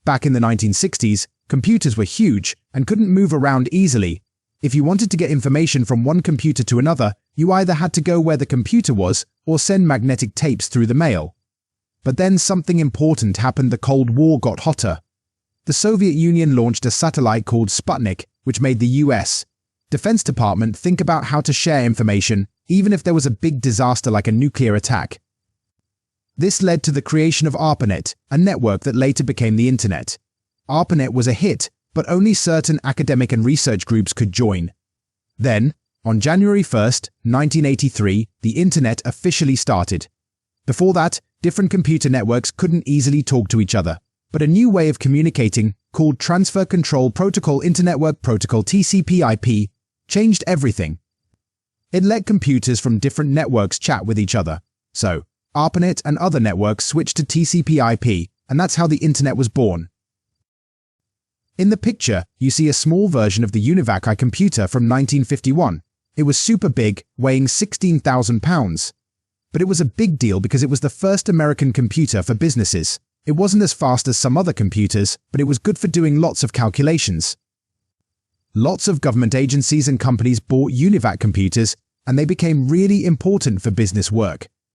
Back in the 1960s, computers were huge and couldn't move around easily. If you wanted to get information from one computer to another, you either had to go where the computer was or send magnetic tapes through the mail. But then something important happened. The Cold War got hotter. The Soviet Union launched a satellite called Sputnik, which made the US Defense Department think about how to share information, even if there was a big disaster like a nuclear attack. This led to the creation of ARPANET, a network that later became the Internet. ARPANET was a hit, but only certain academic and research groups could join. Then, on January 1st, 1983, the Internet officially started. Before that, different computer networks couldn't easily talk to each other, but a new way of communicating, called Transfer Control Protocol Internetwork Protocol (TCP/IP), changed everything. It let computers from different networks chat with each other. So, ARPANET and other networks switched to TCP/IP, and that's how the Internet was born. In the picture, you see a small version of the Univac computer from 1951. It was super big, weighing 16,000 pounds. But it was a big deal because it was the first American computer for businesses. It wasn't as fast as some other computers, but it was good for doing lots of calculations. Lots of government agencies and companies bought Univac computers, and they became really important for business work.